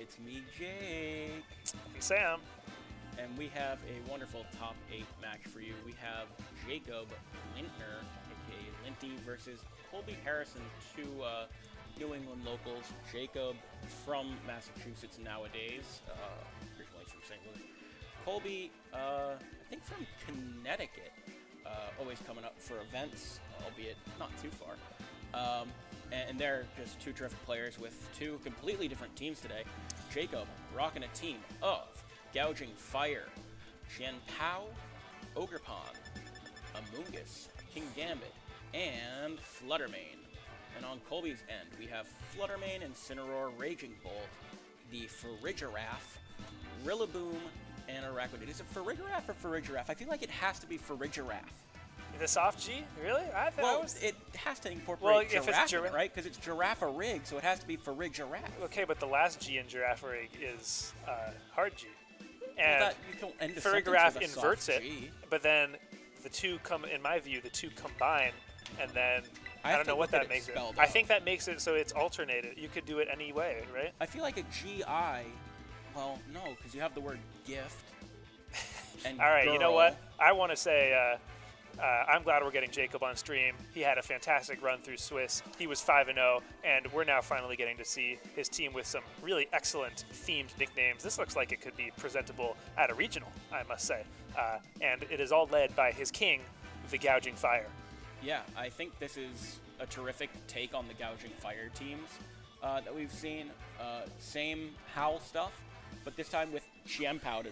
It's me, Jake. Hey, Sam. And we have a wonderful top 8 match for you. We have Jacob Lintner, aka Linty, versus Colby Harrison, two New England locals. Jacob from Massachusetts nowadays, originally from St. Louis. Colby, I think from Connecticut, always coming up for events, albeit not too far. And they're just two terrific players with two completely different teams today. Jacob rocking a team of Gouging Fire, Jian Pao, Ogrepon, Amoongus, King Gambit, and Fluttermane. And on Colby's end, we have Fluttermane, Incineroar, Raging Bolt, the Farigiraf, Rillaboom, and Araquanid. Is it Farigiraf or Farigiraf? I feel like it has to be Farigiraf. The soft G? Really? I thought Well, it was... it has to incorporate if it's giraffe, right? Because it's Giraffe-a-rig, so it has to be Farigiraf. Okay, but the last G in Giraffe Rig is hard G. And Well, you don't end a Farigiraf sentence with a inverts soft it, G. but then the two come, in my view, the two combine, and then I I have don't to know what look at that it makes it. spelled I out. think that makes it so it's alternated. You could do it any way, right? I feel like a GI, well, no, because you have the word gift. And All right, you know girl. what? I want to say I'm glad we're getting Jacob on stream. He had a fantastic run through Swiss. He was 5-0, and we're now finally getting to see his team with some really excellent themed nicknames. This looks like it could be presentable at a regional, I must say. And it is all led by his king, the Gouging Fire. Yeah, I think this is a terrific take on the Gouging Fire teams that we've seen. Same Howl stuff, but this time with Xianpao to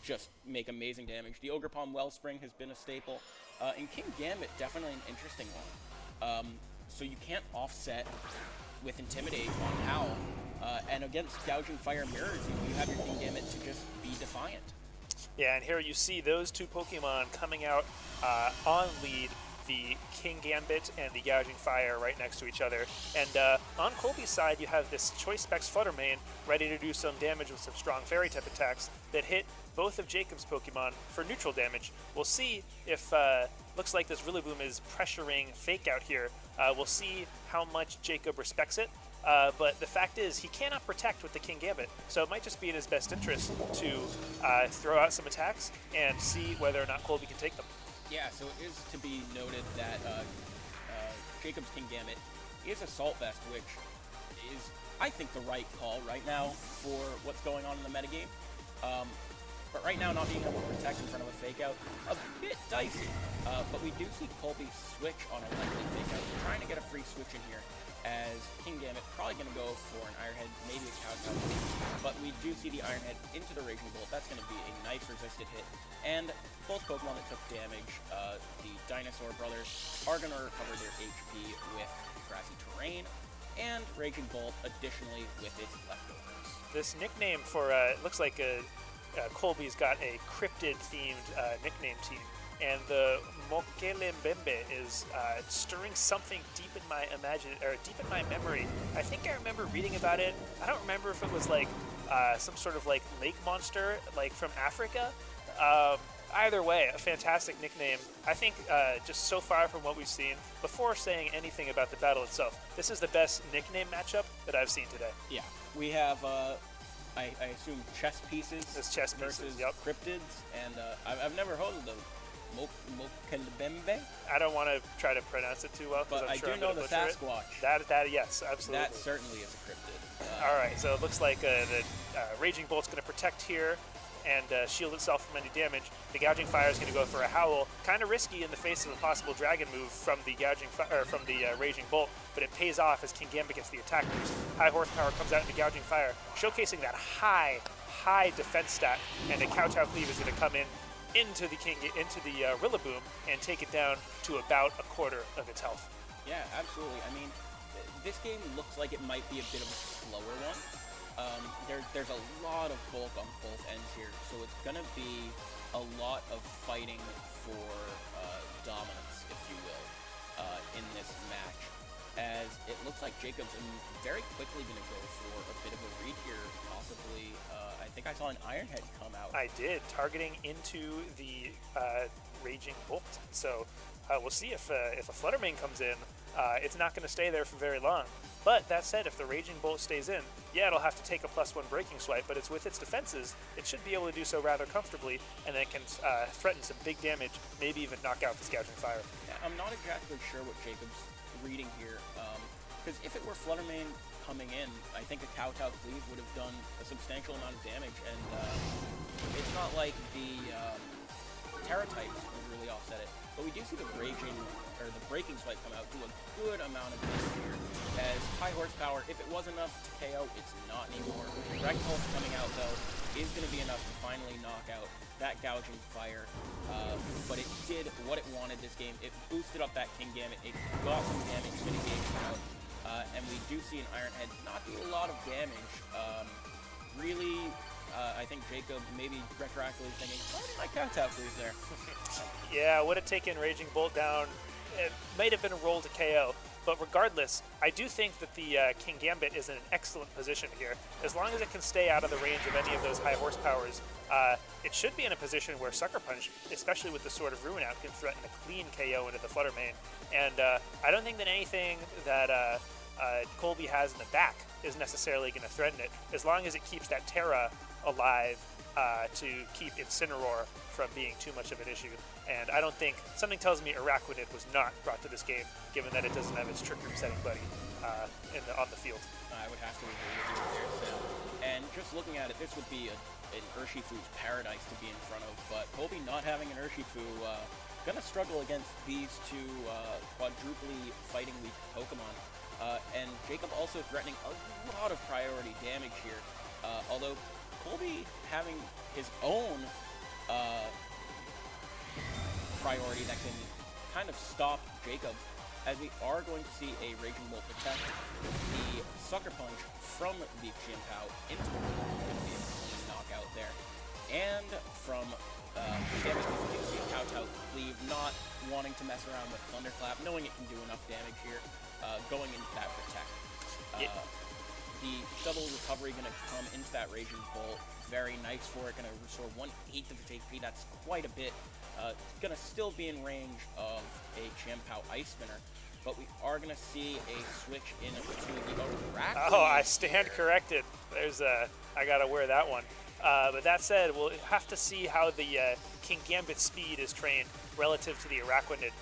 just make amazing damage. The Ogrepon Wellspring has been a staple. And King Gambit, definitely an interesting one. So you can't offset with Intimidate on Howl. And against Gouging Fire Mirrors, you have your King Gambit to just be defiant. Yeah, and here you see those two Pokemon coming out on lead, the King Gambit and the Gouging Fire right next to each other. And on Colby's side, you have this Choice Specs Fluttermane ready to do some damage with some strong Fairy type attacks that hit both of Jacob's Pokemon for neutral damage. We'll see if, looks like this Rillaboom is pressuring Fake out here. We'll see how much Jacob respects it. But the fact is, he cannot protect with the King Gambit, so it might just be in his best interest to throw out some attacks and see whether or not Colby can take them. Yeah, so it is to be noted that Jacob's King Gambit is Assault Vest, which is, I think, the right call right now for what's going on in the metagame. But right now, not being able to protect in front of a Fake Out, a bit dicey. But we do see Colby switch on a likely Fake Out, trying to get a free switch in here, as King Gambit probably going to go for an Iron Head, maybe a Cow. But we do see the Iron Head into the Raging Bolt. That's going to be a nice resisted hit. And both Pokemon that took damage, the Dinosaur Brothers, are going to recover their HP with Grassy Terrain, and Raging Bolt additionally with its leftovers. This nickname for, it looks like Colby's got a cryptid-themed nickname team. And the Mokelembembe is stirring something deep in my deep in my memory. I think I remember reading about it. I don't remember if it was like some sort of like lake monster, like from Africa. Either way, a fantastic nickname. I think just so far from what we've seen, before saying anything about the battle itself, this is the best nickname matchup that I've seen today. Yeah, we have, I assume, chess pieces. It's chess pieces, versus yep. cryptids, and I've never heard of them. Mokelembembe? I don't want to try to pronounce it too well, because But I'm sure I I'm do know going to the butcher it. Sasquatch. That, yes, absolutely. That certainly is a cryptid. All right, so it looks like the Raging Bolt's going to protect here and shield itself from any damage. The Gouging Fire is going to go for a Howl, kind of risky in the face of a possible Dragon move from the Raging Bolt, but it pays off as King Gambit gets the attack boost. High Horsepower comes out in the Gouging Fire, showcasing that high defense stat, and the Kowtow Cleave is going to come into the Rillaboom and take it down to about a quarter of its health. Yeah, absolutely. I mean, this game looks like it might be a bit of a slower one. There's a lot of bulk on both ends here, so it's going to be a lot of fighting for dominance, if you will, in this match. As it looks like Jacob's very quickly going to go for a bit of a read here, possibly. I think I saw an Iron Head come out. I did, targeting into the Raging Bolt. So we'll see if a Fluttermane comes in. it's not going to stay there for very long. But that said, if the Raging Bolt stays in, yeah, it'll have to take a +1 breaking swipe, but it's with its defenses, it should be able to do so rather comfortably, and then it can threaten some big damage, maybe even knock out this Gouging Fire. Yeah, I'm not exactly sure what Jacob's reading here, because if it were Fluttermane coming in, I think a Kowtow Cleave would have done a substantial amount of damage, and it's not like the Terra types would really offset it. But we do see the Breaking Swipe come out, do a good amount of damage here. As high horsepower, if it was enough to KO, it's not anymore. Dragon Pulse coming out, though, is going to be enough to finally knock out that Gouging Fire. But it did what it wanted this game. It boosted up that King Gambit. It got some damage mitigation out. And we do see an Iron Head not do a lot of damage. Really, I think Jacob maybe retroactively thinking, why did my Kowtow Cleave there? Yeah, would have taken Raging Bolt down. It might have been a roll to KO. But regardless, I do think that the King Gambit is in an excellent position here. As long as it can stay out of the range of any of those high horsepowers, it should be in a position where Sucker Punch, especially with the Sword of Ruin out, can threaten a clean KO into the Fluttermane. And I don't think that anything that Colby has in the back is necessarily going to threaten it, as long as it keeps that Terra alive to keep Incineroar from being too much of an issue. And I don't think, something tells me Araquanid was not brought to this game, given that it doesn't have its Trick Room setting buddy on the field. I would have to agree with you there, Sam. And just looking at it, this would be an Urshifu's paradise to be in front of, but Colby not having an Urshifu, gonna struggle against these two quadruply fighting weak Pokemon. And Jacob also threatening a lot of priority damage here, although Colby having his own priority that can kind of stop Jacob, as we are going to see a Raging Bolt protect the Sucker Punch from the Chien-Pao into the knockout there. And from damage, you can see Kowtow Cleave not wanting to mess around with Thunderclap, knowing it can do enough damage here, going into that protect. The double recovery going to come into that Raging Bolt. Very nice for it. Going to restore 1/8 of its HP. That's quite a bit. Going to still be in range of a Chien-Pao Ice Spinner. But we are going to see a switch into the Araquanid. Oh, I stand corrected. There's I got to wear that one. But that said, we'll have to see how the King Gambit speed is trained relative to the Araquanid.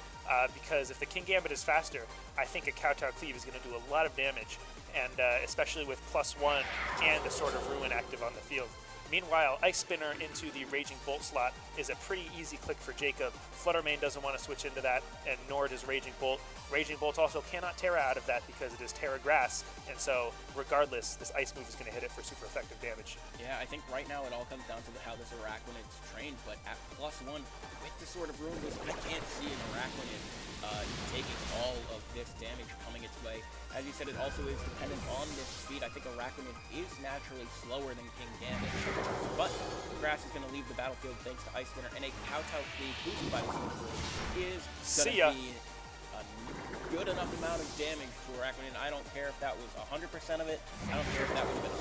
Because if the King Gambit is faster, I think a Kowtow Cleave is going to do a lot of damage, and especially with +1 and a Sword of Ruin active on the field. Meanwhile, Ice Spinner into the Raging Bolt slot is a pretty easy click for Jacob. Fluttermane doesn't want to switch into that, and nor does Raging Bolt. Raging Bolt also cannot Terra out of that because it is Terra Grass, and so regardless, this Ice move is going to hit it for super effective damage. Yeah, I think right now it all comes down to how this Araquanid's trained, but at +1, with the Sword of Ruin, I can't see an Araquanid taking all of this damage coming its way. As you said, it also is dependent on this speed. I think Araquanid is naturally slower than King Gambit, but Grass is going to leave the battlefield thanks to Ice Spinner, and a Kowtow Cleave boosted by the Sword of Ruin is going to be a good enough amount of damage to Araquanid. I don't care if that was 100% of it. I don't care if that would have been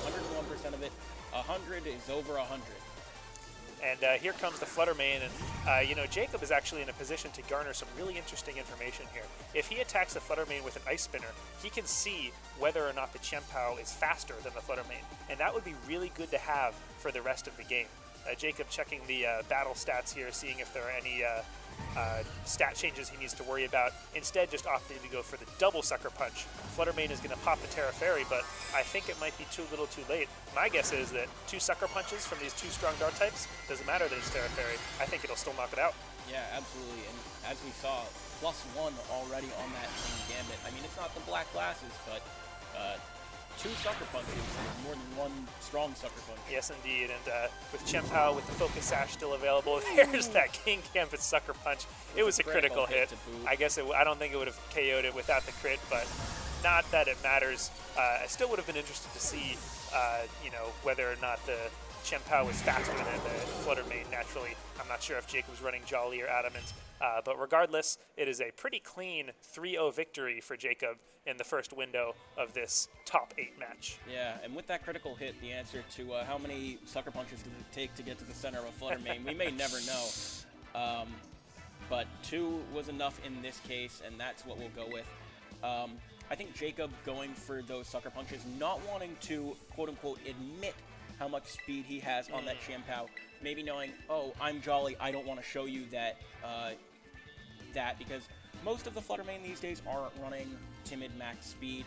101% of it. 100 is over 100. And here comes the Fluttermane, and Jacob is actually in a position to garner some really interesting information here. If he attacks the Fluttermane with an Ice Spinner, he can see whether or not the Chien-Pao is faster than the Fluttermane, and that would be really good to have for the rest of the game. Jacob checking the battle stats here, seeing if there are any stat changes he needs to worry about. Instead, just opting to go for the double Sucker Punch. Fluttermane is going to pop the Terra Fairy, but I think it might be too little too late. My guess is that 2 Sucker Punches from these 2 strong Dart types, doesn't matter that it's Terra Fairy, I think it'll still knock it out. Yeah, absolutely, and as we saw, +1 already on that King Gambit. I mean, it's not the black glasses, but 2 Sucker Punches is more than 1 strong Sucker Punch. Yes, indeed, and with Chien-Pao with the Focus Sash still available, there's that King Gambit Sucker Punch. It was a critical hit. I guess I don't think it would have KO'd it without the crit, but not that it matters. I still would have been interested to see, whether or not the Chien-Pao was faster than the Fluttermane naturally. I'm not sure if Jacob's running Jolly or Adamant, but regardless, it is a pretty clean 3-0 victory for Jacob in the first window of this top 8 match. Yeah, and with that critical hit, the answer to how many Sucker Punches does it take to get to the center of a Fluttermane, we may never know. But 2 was enough in this case, and that's what we'll go with. I think Jacob going for those sucker punches, not wanting to quote-unquote admit how much speed he has on that Chien-Pao, maybe knowing, oh, I'm Jolly, I don't want to show you that, because most of the Flutter Mane these days aren't running timid max speed,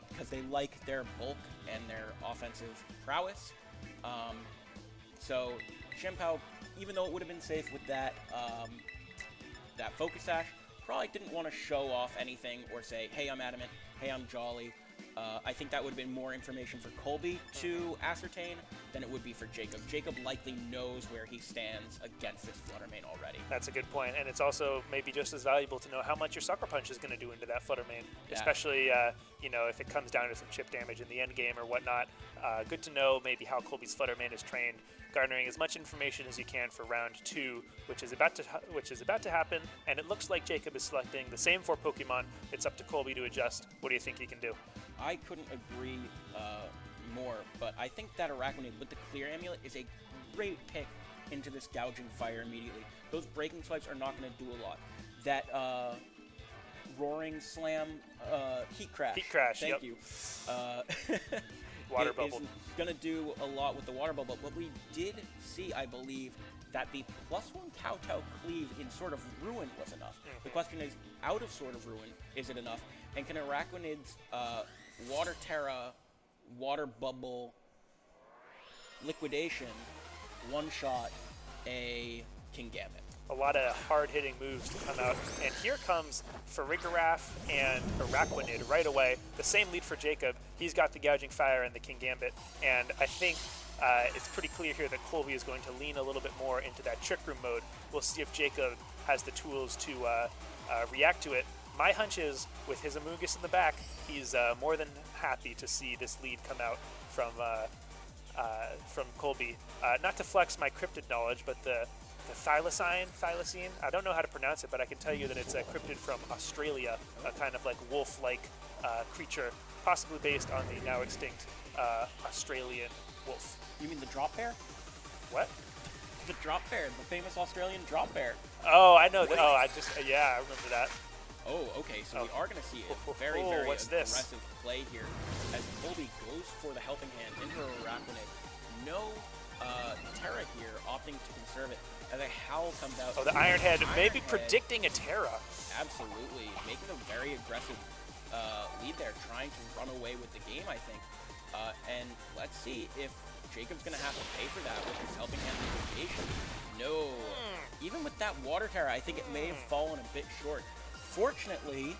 because they like their bulk and their offensive prowess. So Chien-Pao, even though it would have been safe with that that Focus Sash, probably didn't want to show off anything or say, hey, I'm Adamant, hey, I'm Jolly. I think that would have been more information for Colby to ascertain than it would be for Jacob. Jacob likely knows where he stands against this Flutter Mane already. That's a good point, and it's also maybe just as valuable to know how much your Sucker Punch is going to do into that Flutter Mane, especially if it comes down to some chip damage in the end game or whatnot. Good to know maybe how Colby's Flutter Mane is trained, garnering as much information as you can for round 2, which is about to happen. And it looks like Jacob is selecting the same 4 Pokemon. It's up to Colby to adjust. What do you think he can do? I couldn't agree more, but I think that Araquanid with the Clear Amulet is a great pick into this Gouging Fire immediately. Those Breaking Swipes are not going to do a lot. That Roaring Slam, Heat Crash. Heat Crash, Thank you. Water Bubble. Is going to do a lot with the Water Bubble, but we did see, I believe, that the +1 Kowtow Cleave in Sword of Ruin was enough. The question is, out of Sword of Ruin, is it enough? And can Araquanid's Water Terra, Water Bubble, Liquidation one-shot a Kingambit? A lot of hard-hitting moves to come out. And here comes Farigiraf and Araquanid right away. The same lead for Jacob. He's got the Gouging Fire and the Kingambit. And I think it's pretty clear here that Colby is going to lean a little bit more into that Trick Room mode. We'll see if Jacob has the tools to react to it. My hunch is, with his Amoonguss in the back, he's more than happy to see this lead come out from Colby. Not to flex my cryptid knowledge, but the thylacine, I don't know how to pronounce it, but I can tell you that it's a cryptid from Australia, a kind of like wolf-like creature, possibly based on the now extinct Australian wolf. You mean the Drop Bear? What? The Drop Bear, the famous Australian Drop Bear. Oh, I know. I remember that. Oh, okay, so we are going to see a very aggressive play here as Colby goes for the Helping Hand into Araquanid. No Terra here, opting to conserve it as a Howl comes out. Oh, the Iron Head, maybe predicting a Terra. Absolutely, making a very aggressive lead there, trying to run away with the game, I think. And let's see if Jacob's going to have to pay for that with his Helping Hand liquidation. No. Even with that Water Terra, I think it may have fallen a bit short. Fortunately,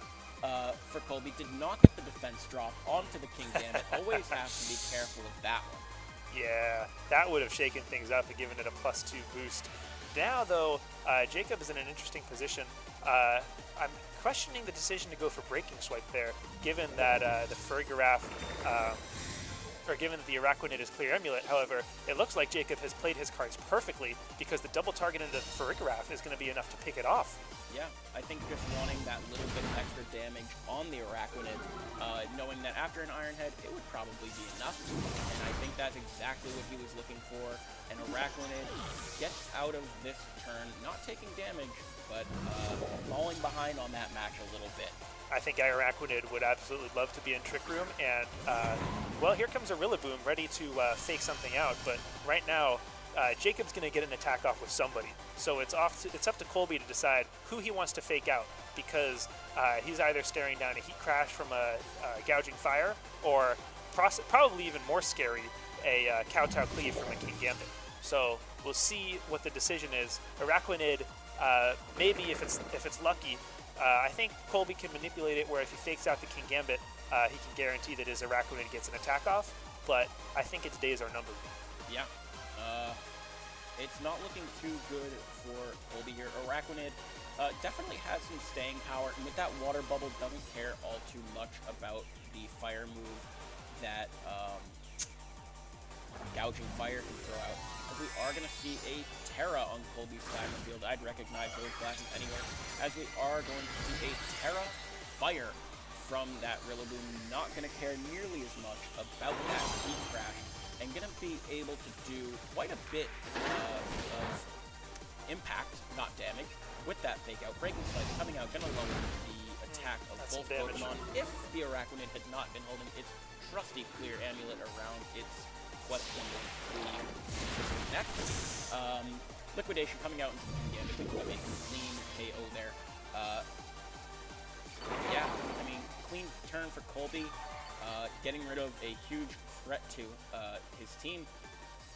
for Colby, did not get the defense drop onto the Kingambit. Always have to be careful of that one. Yeah, that would have shaken things up and given it a +2 boost. Now, though, Jacob is in an interesting position. I'm questioning the decision to go for Breaking Swipe there, given that the Farigiraf, or given that the Araquanid is Clear Amulet. However, it looks like Jacob has played his cards perfectly because the double target into Farigiraf is going to be enough to pick it off. Yeah, I think just wanting that little bit of extra damage on the Araquanid, knowing that after an Iron Head, it would probably be enough. And I think that's exactly what he was looking for. And Araquanid gets out of this turn, not taking damage, but falling behind on that match a little bit. I think Araquanid would absolutely love to be in Trick Room, and, well, here comes a Rillaboom ready to fake something out, but right now, Jacob's going to get an attack off with somebody, so it's up to Colby to decide who he wants to fake out, because he's either staring down a Heat Crash from a Gouging Fire, or probably even more scary, a Kowtow Cleave from a Kingambit. So we'll see what the decision is. Araquanid, maybe if it's lucky, I think Colby can manipulate it where if he fakes out the Kingambit, he can guarantee that his Araquanid gets an attack off, but I think its days are numbered. Yeah. It's not looking too good for Colby here. Araquanid definitely has some staying power, and with that Water Bubble, doesn't care all too much about the fire move that Gouging Fire can throw out. As we are going to see a Terra on Colby's side of the field. I'd recognize those glasses anywhere. As we are going to see a Terra Fire from that Rillaboom. Not going to care nearly as much about that Heat Crash, and going to be able to do quite a bit of impact, not damage, with that fake out. Breaking Slice coming out, going to lower the attack of That's some both damage. Pokemon if the Araquanid had not been holding its trusty clear amulet around its questionable neck. Liquidation coming out into the Gambit, picking up a clean KO there. Yeah, I mean, clean turn for Colby, getting rid of a huge threat to his team.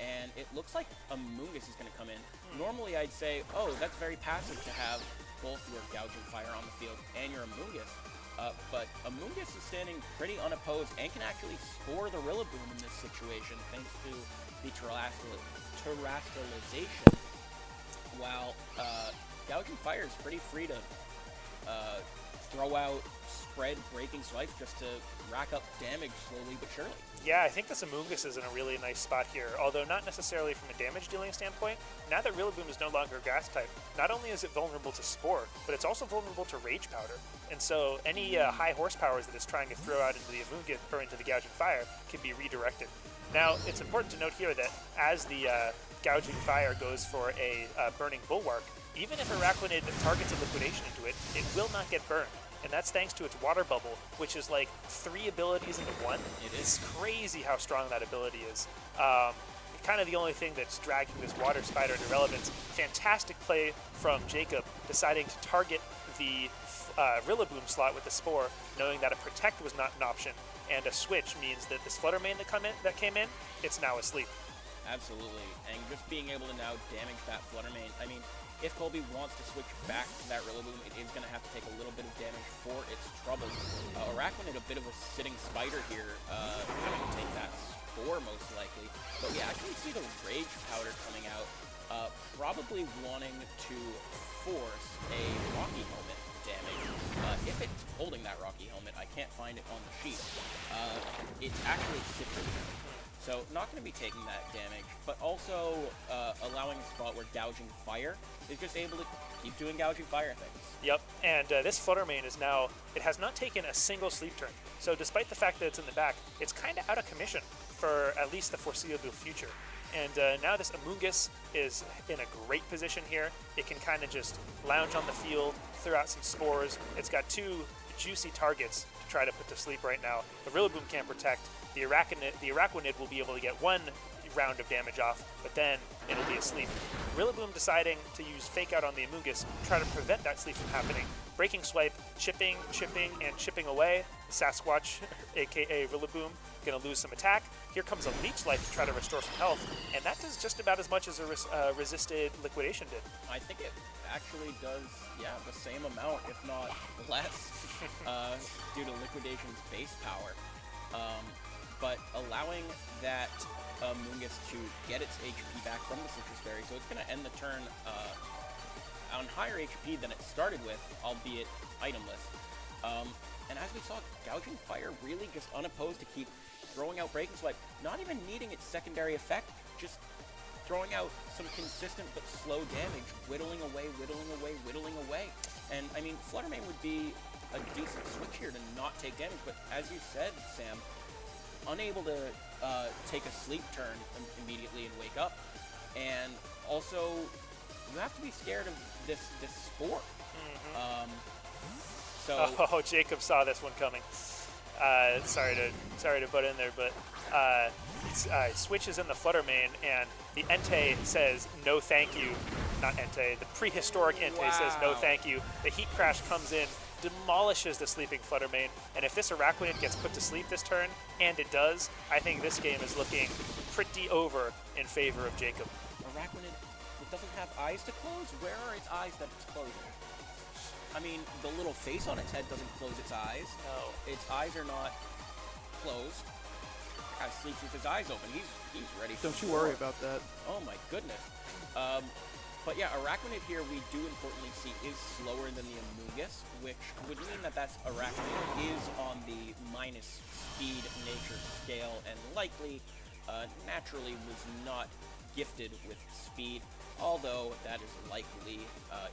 And it looks like Amoonguss is going to come in. Normally I'd say, oh, that's very passive to have both your Gouging Fire on the field and your Amoonguss. But Amoonguss is standing pretty unopposed and can actually spore the Rillaboom in this situation thanks to the terrestrialization. While Gouging Fire is pretty free to throw out spread breaking swipes just to rack up damage slowly but surely. Yeah, I think this Amoonguss is in a really nice spot here, although not necessarily from a damage dealing standpoint. Now that Rillaboom is no longer a grass type, not only is it vulnerable to Spore, but it's also vulnerable to Rage Powder. And so any high horsepowers that it's trying to throw out into the Amoonguss or into the Gouging Fire can be redirected. Now, it's important to note here that as the Gouging Fire goes for a Burning Bulwark, even if Araquanid targets a Liquidation into it, it will not get burned. And that's thanks to its Water Bubble, which is like 3 abilities into 1. It is crazy how strong that ability is. Kind of the only thing that's dragging this Water Spider into relevance. Fantastic play from Jacob, deciding to target the Rillaboom slot with the Spore, knowing that a Protect was not an option, and a Switch means that this Flutter Mane that came in, it's now asleep. Absolutely, and just being able to now damage that Flutter Mane, I mean, if Colby wants to switch back to that Rillaboom, it is going to have to take a little bit of damage for its trouble. Araquanid, a bit of a sitting spider here, having to take that Spore most likely. But we actually see the Rage Powder coming out, probably wanting to force a Rocky Helmet damage. If it's holding that Rocky Helmet, I can't find it on the sheet. It's actually Citrus. So not going to be taking that damage, but also allowing a spot where Gouging Fire is just able to keep doing Gouging Fire things. Yep, and this Flutter Mane is now, it has not taken a single sleep turn. So despite the fact that it's in the back, it's kind of out of commission for at least the foreseeable future. And now this Amoonguss is in a great position here. It can kind of just lounge on the field, throw out some spores. It's got 2 juicy targets to try to put to sleep right now. The Rillaboom can't protect. The Araquanid will be able to get 1 round of damage off, but then it'll be asleep. Rillaboom deciding to use Fake Out on the Amoonguss, try to prevent that sleep from happening. Breaking Swipe, chipping, and chipping away. Sasquatch, aka Rillaboom, gonna lose some attack. Here comes a Leech Life to try to restore some health, and that does just about as much as a resisted Liquidation did. I think it actually does, yeah, the same amount, if not less, due to Liquidation's base power. But allowing that Amoonguss to get its HP back from the Citrus Berry, so it's going to end the turn on higher HP than it started with, albeit itemless. And as we saw, Gouging Fire really just unopposed to keep throwing out Breaking Swipe, not even needing its secondary effect, just throwing out some consistent but slow damage, whittling away. And I mean, Flutter Mane would be a decent switch here to not take damage, but as you said, Sam, unable to take a sleep turn immediately and wake up, and also you have to be scared of this Spore. Oh, Jacob saw this one coming. Sorry to butt in there, but switches in the Flutter Mane, and the Entei says no thank you. Not Entei, the prehistoric Entei says no thank you. The Heat Crash comes in, demolishes the sleeping Flutter Mane, and if this Araquanid gets put to sleep this turn, and it does, I think this game is looking pretty over in favor of Jacob. Araquanid, it doesn't have eyes to close? Where are its eyes that it's closing? I mean, the little face on its head doesn't close its eyes. No. Its eyes are not closed. The guy sleeps with his eyes open. He's ready for Don't you worry about that. Oh my goodness. But yeah, Araquanid here we do importantly see is slower than the Amoonguss, which would mean that Araquanid is on the minus speed nature scale and likely naturally was not gifted with speed, although that is likely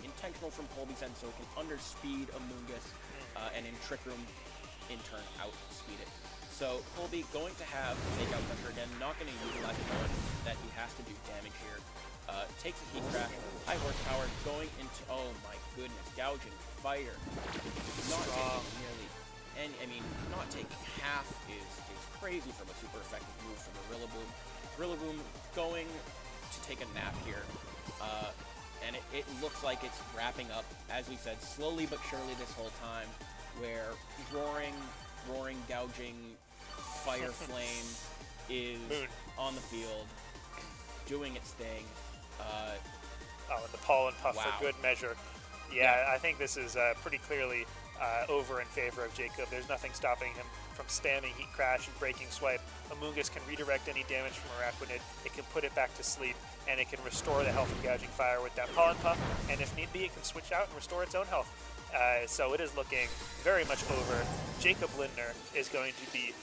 intentional from Colby's end, so it can underspeed Amoonguss and in Trick Room in turn outspeed it. So Colby going to have Fake Out pressure again, not going to utilize it knowing that he has to do damage here. Takes a heat crash, high horsepower, going into, oh my goodness, gouging fire. Not taking nearly, and I mean, not taking half is crazy from a super effective move from the Rillaboom. Rillaboom going to take a nap here. And it looks like it's wrapping up, as we said, slowly but surely this whole time, where roaring, gouging fire flame is on the field, doing its thing. And the pollen puff wow. for good measure. Yeah, I think this is pretty clearly over in favor of Jacob. There's nothing stopping him from spamming Heat Crash and Breaking Swipe. Amoonguss can redirect any damage from Araquanid, it can put it back to sleep, and it can restore the health of Gouging Fire with that Pollen Puff, and if need be, it can switch out and restore its own health. So it is looking very much over. Jacob Lintner is going to be,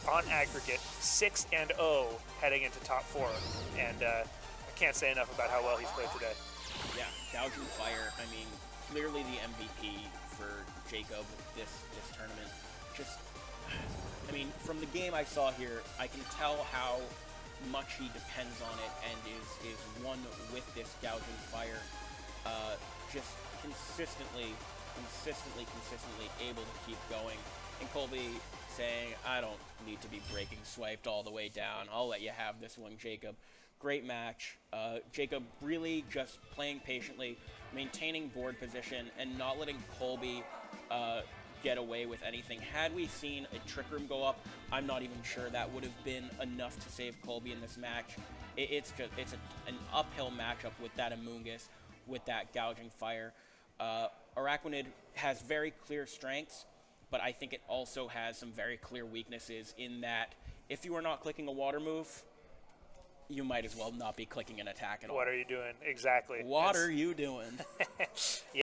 on aggregate, 6-0 heading into top 4, and I can't say enough about how well he's played today. Yeah, Gouging Fire, I mean, clearly the MVP for Jacob this tournament. Just, I mean, from the game I saw here, I can tell how much he depends on it and is one with this Gouging Fire. Just consistently able to keep going. And Colby saying, I don't need to be breaking swiped all the way down. I'll let you have this one, Jacob. Great match. Jacob really just playing patiently, maintaining board position, and not letting Colby get away with anything. Had we seen a Trick Room go up, I'm not even sure that would have been enough to save Colby in this match. It's an uphill matchup with that Amoonguss, with that Gouging Fire. Araquanid has very clear strengths, but I think it also has some very clear weaknesses in that if you are not clicking a water move, you might as well not be clicking an attack at all. What are you doing? Exactly. What are you doing? Yeah.